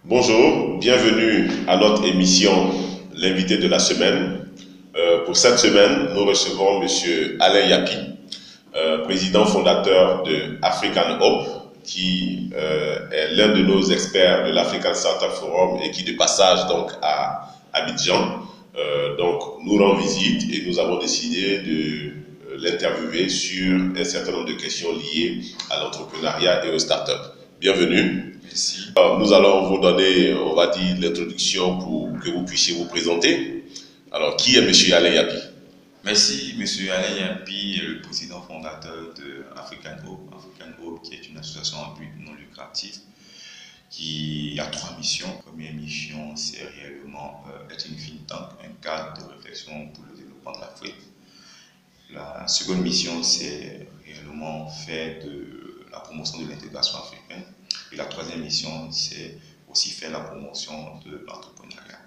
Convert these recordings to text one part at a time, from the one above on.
Bonjour, bienvenue à notre émission L'invité de la semaine. Pour cette semaine, nous recevons M. Alain Yapi, président fondateur de African Hope, qui est l'un de nos experts de l'African Startup Forum et qui de passage donc à Abidjan donc nous rend visite et nous avons décidé de l'interviewer sur un certain nombre de questions liées à l'entrepreneuriat et aux startups. Bienvenue. Merci. Nous allons vous donner, on va dire, l'introduction pour que vous puissiez vous présenter. Alors, qui est M. Alain Yapi? Merci, M. Alain Yapi, le président fondateur de African Hope. African Hope, qui est une association à but non lucratif, qui a 3 missions. La première mission, c'est réellement être une think tank, un cadre de réflexion pour le développement de l'Afrique. La seconde mission, c'est réellement faire de la promotion de l'intégration africaine. Et la troisième mission, c'est aussi faire la promotion de l'entrepreneuriat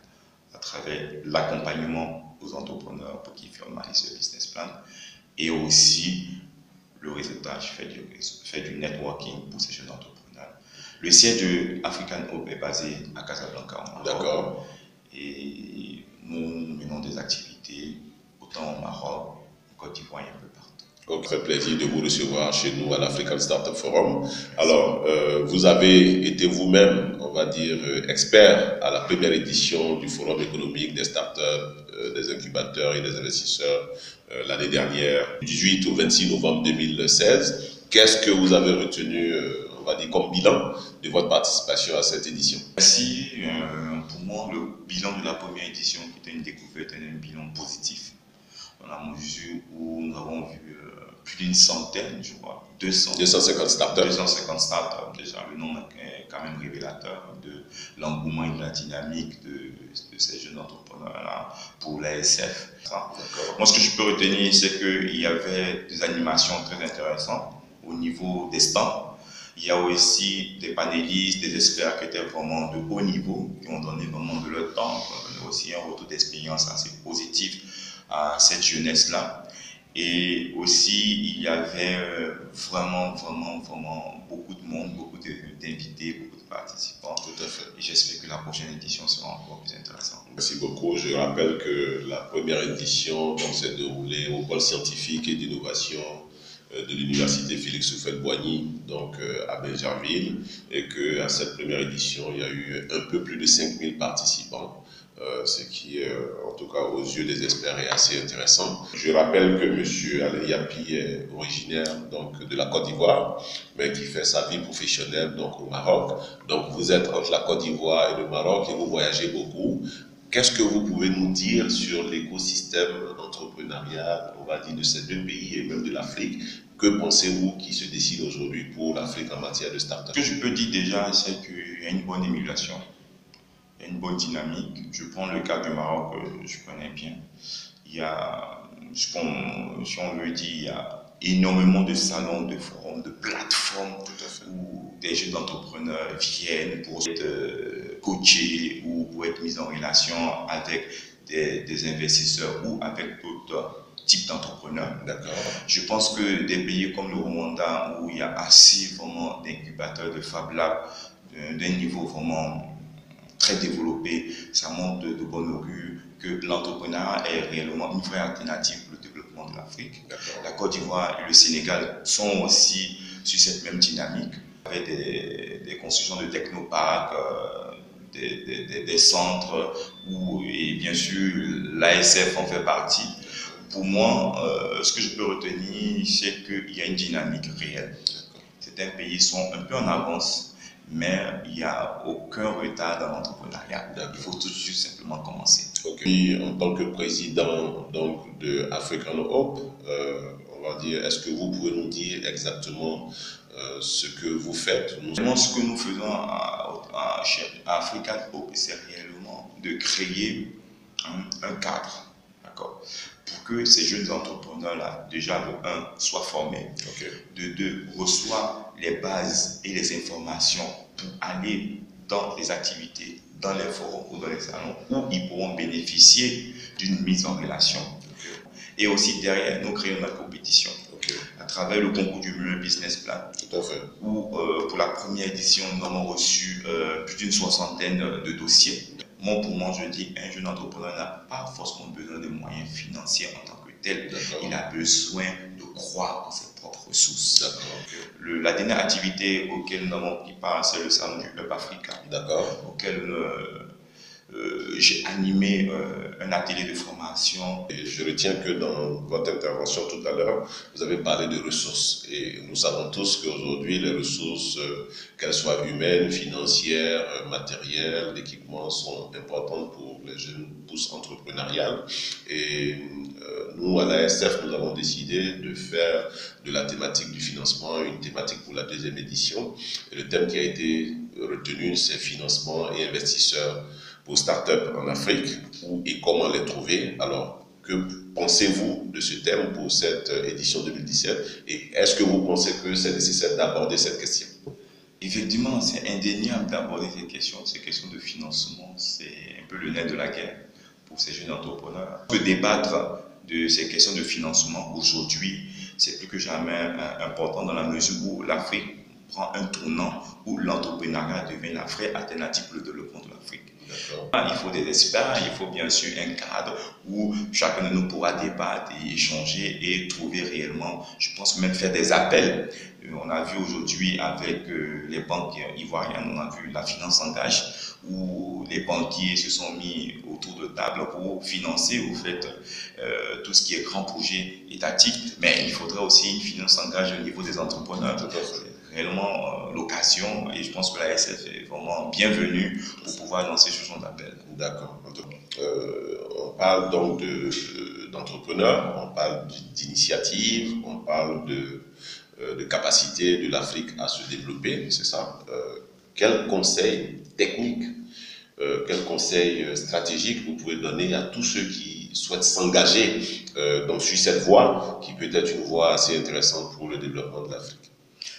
à travers l'accompagnement aux entrepreneurs pour qu'ils formalisent le business plan et aussi le réseautage, faire du networking pour ces jeunes entrepreneurs. Le siège de African Hope est basé à Casablanca, au Maroc. D'accord. Et nous menons des activités autant au Maroc, en Côte d'Ivoire et un peu partout. Au très plaisir de vous recevoir chez nous à l'African Startup Forum. Alors, vous avez été vous-même, on va dire, expert à la première édition du Forum économique des startups, des incubateurs et des investisseurs l'année dernière, du 18 au 26 novembre 2016. Qu'est-ce que vous avez retenu, on va dire, comme bilan de votre participation à cette édition? Merci. Pour moi, le bilan de la première édition, qui était une découverte, est un bilan positif, dans la mesure où nous avons vu plus d'une centaine, je crois, 250 startups. 250 startups, déjà, le nombre est quand même révélateur de l'engouement et de la dynamique de ces jeunes entrepreneurs-là pour l'ASF. Moi, ce que je peux retenir, c'est qu'il y avait des animations très intéressantes au niveau des stands. Il y a aussi des panélistes, des experts qui étaient vraiment de haut niveau, qui ont donné vraiment de leur temps, qui ont donné aussi un retour d'expérience assez positif à cette jeunesse-là. Et aussi, il y avait vraiment beaucoup de monde, beaucoup d'invités, beaucoup de participants. Tout à fait. Et j'espère que la prochaine édition sera encore plus intéressante. Merci beaucoup. Je rappelle que la première édition s'est déroulée au pôle scientifique et d'innovation de l'université Félix Houphouët-Boigny, donc à Benjerville, et qu'à cette première édition, il y a eu un peu plus de 5000 participants. Ce qui, en tout cas aux yeux des experts, est assez intéressant. Je rappelle que M. Alain Yapi est originaire donc, de la Côte d'Ivoire, mais qui fait sa vie professionnelle donc, au Maroc. Donc vous êtes entre la Côte d'Ivoire et le Maroc et vous voyagez beaucoup. Qu'est-ce que vous pouvez nous dire sur l'écosystème entrepreneurial, on va dire, de ces deux pays et même de l'Afrique? Que pensez-vous qui se décide aujourd'hui pour l'Afrique en matière de start-up? Ce que je peux dire déjà, c'est qu'il y a une bonne émulation. Il y a une bonne dynamique. Je prends le cas du Maroc, je connais bien. Il y a, si on veut dire, il y a énormément de salons, de forums, de plateformes où des jeunes entrepreneurs viennent pour être coachés ou pour être mis en relation avec des investisseurs ou avec d'autres types d'entrepreneurs. Je pense que des pays comme le Rwanda, où il y a assez vraiment d'incubateurs, de Fab Lab, d'un niveau vraiment très développé, ça montre de bonne augure que l'entrepreneuriat est réellement une vraie alternative pour le développement de l'Afrique. La Côte d'Ivoire et le Sénégal sont aussi sur cette même dynamique, avec des constructions de technoparcs, des centres où, et bien sûr, l'ASF en fait partie. Pour moi, ce que je peux retenir, c'est qu'il y a une dynamique réelle. Certains pays sont un peu en avance, mais il n'y a aucun retard dans l'entrepreneuriat. Il faut tout juste simplement commencer. Okay. En tant que président donc, de African Hope, on va dire, est-ce que vous pouvez nous dire exactement ce que vous faites? Ce que nous faisons chez African Hope, c'est réellement de créer un cadre, d'accord, pour que ces jeunes entrepreneurs-là, déjà de 1, soient formés, de 2, reçoivent les bases et les informations pour aller dans les activités, dans les forums ou dans les salons où ils pourront bénéficier d'une mise en relation. Et aussi derrière, nous créons notre compétition à travers le concours du Mieux Business Plan, où pour la première édition, nous avons reçu plus d'une 60aine de dossiers. Moi, pour moi, je dis, un jeune entrepreneur n'a pas forcément besoin de moyens financiers en tant que tel. Il a besoin de croire en ses propres ressources. La dernière activité auquel nous avons pris part, c'est le salon du Hub Africa, auquel j'ai animé un atelier de formation. Et je retiens que dans votre intervention tout à l'heure, vous avez parlé de ressources. Et nous savons tous qu'aujourd'hui, les ressources, qu'elles soient humaines, financières, matérielles, d'équipement, sont importantes pour les jeunes pousses entrepreneuriales. Et nous, à l'ASF, nous avons décidé de faire de la thématique du financement une thématique pour la deuxième édition. Et le thème qui a été retenu, c'est financement et investisseurs pour start-up en Afrique, où et comment les trouver. Alors, que pensez-vous de ce thème pour cette édition 2017 et est-ce que vous pensez que c'est nécessaire d'aborder cette question? Effectivement, c'est indéniable d'aborder cette question. Ces questions de financement, c'est un peu le nerf de la guerre pour ces jeunes entrepreneurs. On peut débattre de ces questions de financement aujourd'hui, c'est plus que jamais important dans la mesure où l'Afrique prend un tournant où l'entrepreneuriat devient la vraie alternative pour le développement de l'Afrique. Il faut des experts, il faut bien sûr un cadre où chacun de nous pourra débattre et échanger et trouver réellement, je pense même faire des appels. On a vu aujourd'hui avec les banques ivoiriennes, on a vu la finance s'engage, où les banquiers se sont mis autour de table pour financer au fait tout ce qui est grand projet étatique, mais il faudrait aussi une finance s'engage au niveau des entrepreneurs. Réellement l'occasion et je pense que la SF est vraiment bienvenue pour pouvoir lancer ce genre d'appel. D'accord. On parle donc d'entrepreneurs, on parle d'initiatives, on parle de capacité de l'Afrique à se développer, c'est ça. Quels conseils techniques, quels conseils stratégiques vous pouvez donner à tous ceux qui souhaitent s'engager sur cette voie, qui peut être une voie assez intéressante pour le développement de l'Afrique?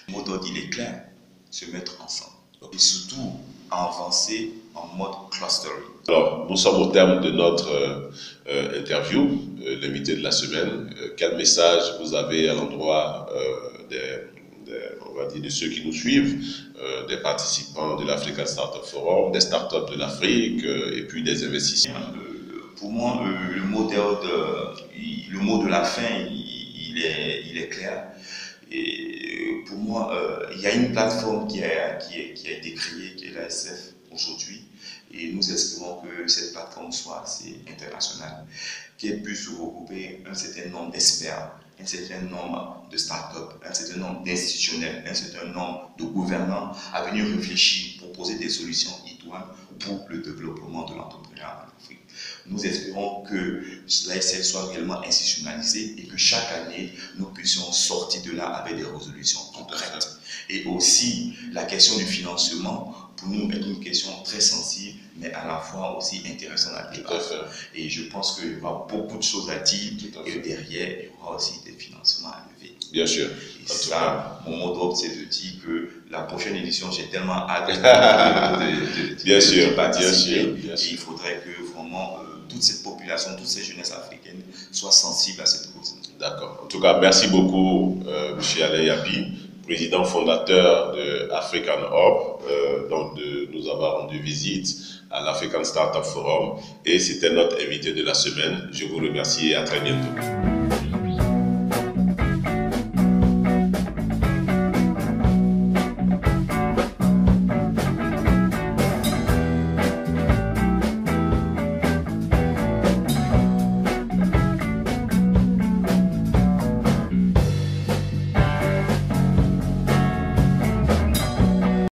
Le mot d'ordre, il est clair, se mettre ensemble. Et surtout, avancer en mode clustering. Alors, nous sommes au terme de notre interview, l'invité de la semaine. Quel message vous avez à l'endroit on va dire, de ceux qui nous suivent, des participants de l'African Startup Forum, des startups de l'Afrique et puis des investisseurs? Pour moi, le mot de la fin, il est clair. Et pour moi, il y a une plateforme qui a été créée, qui est l'ASF aujourd'hui, et nous espérons que cette plateforme soit assez internationale, qu'elle puisse regrouper un certain nombre d'experts, un certain nombre de startups, un certain nombre d'institutionnels, un certain nombre de gouvernants à venir réfléchir pour poser des solutions idoines pour le développement de l'entrepreneuriat en Afrique. Nous espérons que l'ASF soit réellement institutionnalisée et que chaque année, nous puissions sortir de là avec des résolutions concrètes. Et aussi, la question du financement, pour nous, est une question très sensible, mais à la fois aussi intéressante à débattre. Et je pense qu'il y aura beaucoup de choses à dire et derrière, il y aura aussi des financements à lever. Bien sûr. Et ça, mon mot d'ordre, c'est de dire que la prochaine édition, j'ai tellement hâte de participer. Bien sûr. Et il faudrait que vraiment toute cette population, toutes ces jeunesses africaines soient sensibles à cette cause. D'accord. En tout cas, merci beaucoup, M. Alain Yapi, président fondateur de African Hub, donc de nous avoir rendu visite à l'African Startup Forum. Et c'était notre invité de la semaine. Je vous remercie et à très bientôt.